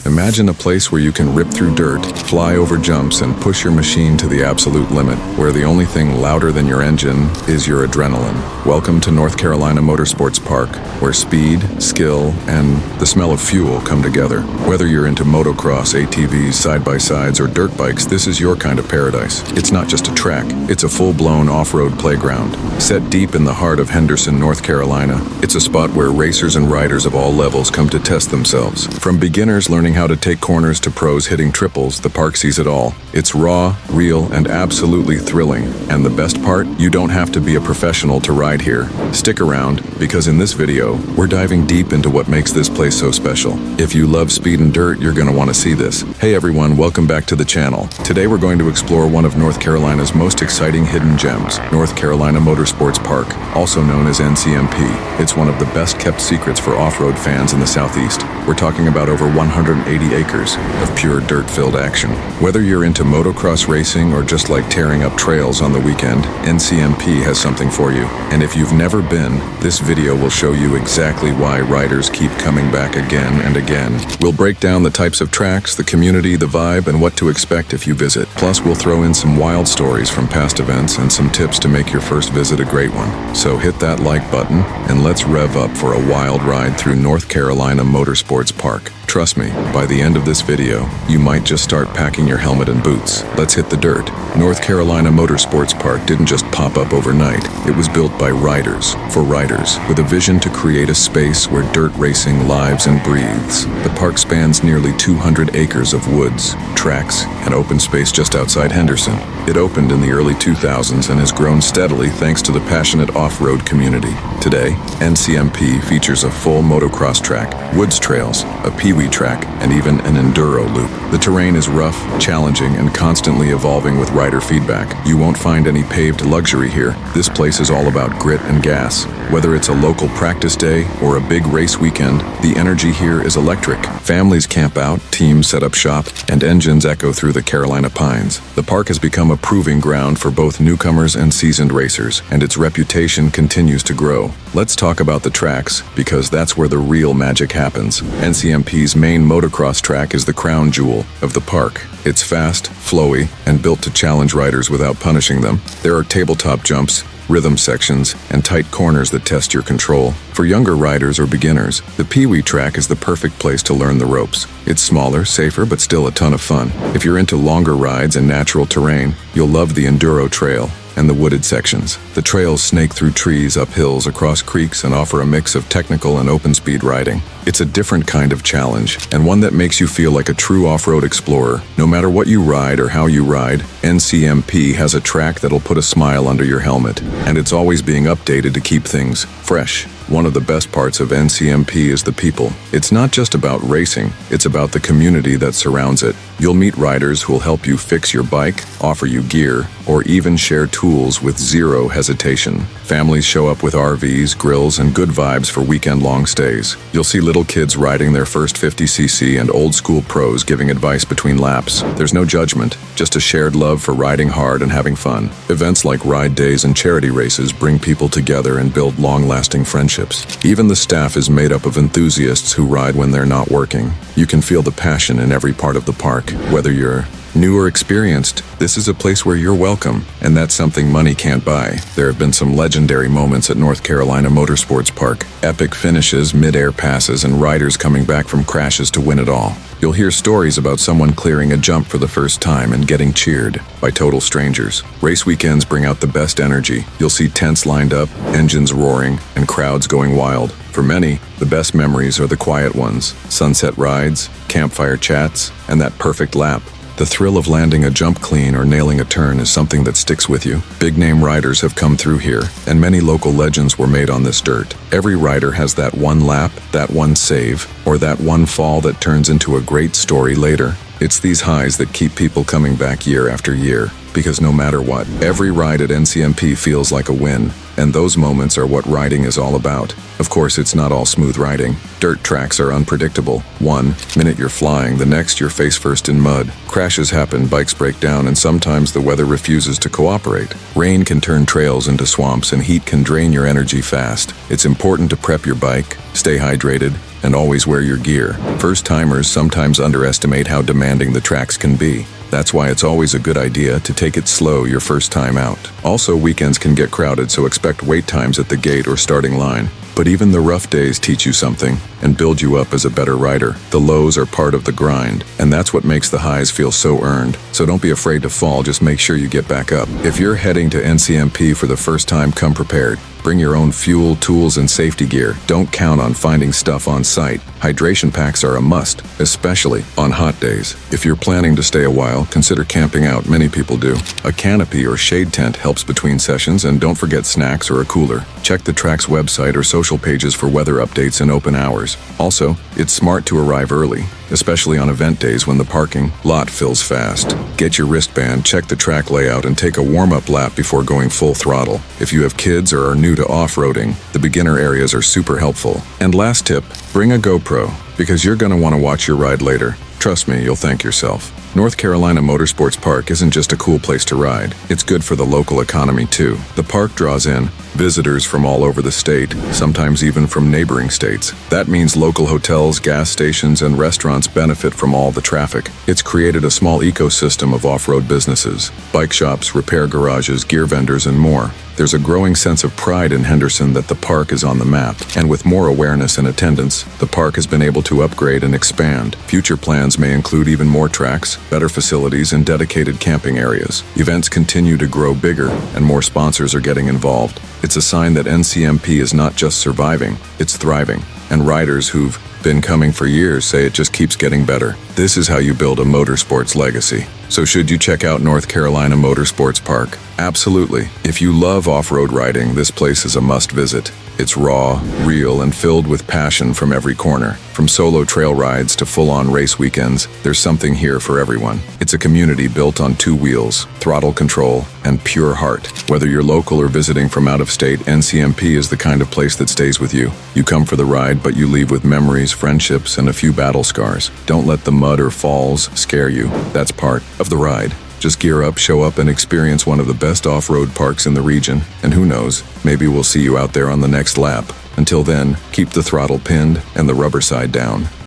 Imagine a place where you can rip through dirt, fly over jumps, and push your machine to the absolute limit, where the only thing louder than your engine is your adrenaline. Welcome to North Carolina Motorsports Park, where speed, skill, and the smell of fuel come together. Whether you're into motocross, ATVs, side-by-sides, or dirt bikes, this is your kind of paradise. It's not just a track, it's a full-blown off-road playground. Set deep in the heart of Henderson, North Carolina, it's a spot where racers and riders of all levels come to test themselves. From beginners learning how to take corners to pros hitting triples, the park sees it all. It's raw, real, and absolutely thrilling. And the best part? You don't have to be a professional to ride here. Stick around, because in this video, we're diving deep into what makes this place so special. If you love speed and dirt, you're gonna want to see this. Hey everyone, welcome back to the channel. Today we're going to explore one of North Carolina's most exciting hidden gems, North Carolina Motorsports Park, also known as NCMP. It's one of the best kept secrets for off-road fans in the Southeast. We're talking about over 180 acres of pure dirt-filled action. Whether you're into motocross racing or just like tearing up trails on the weekend, NCMP has something for you. And if you've never been, this video will show you exactly why riders keep coming back again and again. We'll break down the types of tracks, the community, the vibe, and what to expect if you visit. Plus, we'll throw in some wild stories from past events and some tips to make your first visit a great one. So hit that like button and let's rev up for a wild ride through North Carolina Motorsports Park. Trust me, by the end of this video, you might just start packing your helmet and boots. Let's hit the dirt. North Carolina Motorsports Park didn't just pop up overnight. It was built by riders, for riders, with a vision to create a space where dirt racing lives and breathes. The park spans nearly 200 acres of woods, tracks, and open space just outside Henderson. It opened in the early 2000s and has grown steadily thanks to the passionate off-road community. Today, NCMP features a full motocross track, woods trails, a peewee track, and even an enduro loop. The terrain is rough, challenging, and constantly evolving with rider feedback. You won't find any paved luxury here. This place is all about grit and gas. Whether it's a local practice day or a big race weekend, the energy here is electric. Families camp out, teams set up shop, and engines echo through the Carolina pines. The park has become a proving ground for both newcomers and seasoned racers, and its reputation continues to grow. Let's talk about the tracks, because that's where the real magic happens. NCMP's main motocross track is the crown jewel of the park. It's fast, flowy, and built to challenge riders without punishing them. There are tabletop jumps, rhythm sections, and tight corners that test your control. For younger riders or beginners, the peewee track is the perfect place to learn the ropes. It's smaller, safer, but still a ton of fun. If you're into longer rides and natural terrain, you'll love the enduro trail and the wooded sections. The trails snake through trees, up hills, across creeks, and offer a mix of technical and open-speed riding. It's a different kind of challenge, and one that makes you feel like a true off-road explorer. No matter what you ride or how you ride, NCMP has a track that'll put a smile under your helmet, and it's always being updated to keep things fresh. One of the best parts of NCMP is the people. It's not just about racing, it's about the community that surrounds it. You'll meet riders who'll help you fix your bike, offer you gear, or even share tools with zero hesitation. Families show up with RVs, grills, and good vibes for weekend-long stays. You'll see little kids riding their first 50cc and old-school pros giving advice between laps. There's no judgment, just a shared love for riding hard and having fun. Events like ride days and charity races bring people together and build long-lasting friendships. Even the staff is made up of enthusiasts who ride when they're not working. You can feel the passion in every part of the park. Whether you're new or experienced, this is a place where you're welcome, and that's something money can't buy. There have been some legendary moments at North Carolina Motorsports Park. Epic finishes, mid-air passes, and riders coming back from crashes to win it all. You'll hear stories about someone clearing a jump for the first time and getting cheered by total strangers. Race weekends bring out the best energy. You'll see tents lined up, engines roaring, and crowds going wild. For many, the best memories are the quiet ones. Sunset rides, campfire chats, and that perfect lap. The thrill of landing a jump clean or nailing a turn is something that sticks with you. Big-name riders have come through here, and many local legends were made on this dirt. Every rider has that one lap, that one save, or that one fall that turns into a great story later. It's these highs that keep people coming back year after year, because no matter what, every ride at NCMP feels like a win, and those moments are what riding is all about. Of course, it's not all smooth riding. Dirt tracks are unpredictable. One minute you're flying, the next you're face first in mud. Crashes happen, bikes break down, and sometimes the weather refuses to cooperate. Rain can turn trails into swamps, and heat can drain your energy fast. It's important to prep your bike, stay hydrated, and always wear your gear. First-timers sometimes underestimate how demanding the tracks can be. That's why it's always a good idea to take it slow your first time out. Also, weekends can get crowded, so expect wait times at the gate or starting line. But even the rough days teach you something and build you up as a better rider. The lows are part of the grind, and that's what makes the highs feel so earned. So don't be afraid to fall, just make sure you get back up. If you're heading to NCMP for the first time, come prepared. Bring your own fuel, tools, and safety gear. Don't count on finding stuff on site. Hydration packs are a must, especially on hot days. If you're planning to stay a while, consider camping out. Many people do. A canopy or shade tent helps between sessions, and don't forget snacks or a cooler. Check the track's website or social pages for weather updates and open hours. Also, it's smart to arrive early, especially on event days when the parking lot fills fast. Get your wristband, check the track layout, and take a warm-up lap before going full throttle. If you have kids or are new to off-roading, the beginner areas are super helpful. And last tip, bring a GoPro, because you're going to want to watch your ride later. Trust me, you'll thank yourself. North Carolina Motorsports Park isn't just a cool place to ride, it's good for the local economy too. The park draws in visitors from all over the state, sometimes even from neighboring states. That means local hotels, gas stations, and restaurants benefit from all the traffic. It's created a small ecosystem of off-road businesses, bike shops, repair garages, gear vendors, and more. There's a growing sense of pride in Henderson that the park is on the map, and with more awareness and attendance, the park has been able to upgrade and expand. Future plans may include even more tracks, better facilities, and dedicated camping areas. Events continue to grow bigger, and more sponsors are getting involved. It's a sign that NCMP is not just surviving, it's thriving, and riders who've been coming for years say it just keeps getting better. This is how you build a motorsports legacy. So should you check out North Carolina Motorsports Park? Absolutely. If you love off-road riding, this place is a must-visit. It's raw, real, and filled with passion from every corner. From solo trail rides to full-on race weekends, there's something here for everyone. It's a community built on two wheels, throttle control, and pure heart. Whether you're local or visiting from out of state, NCMP is the kind of place that stays with you. You come for the ride, but you leave with memories, friendships, and a few battle scars. Don't let the mud or falls scare you. That's part of the ride. Just gear up, show up, and experience one of the best off-road parks in the region. And who knows, maybe we'll see you out there on the next lap. Until then, keep the throttle pinned and the rubber side down.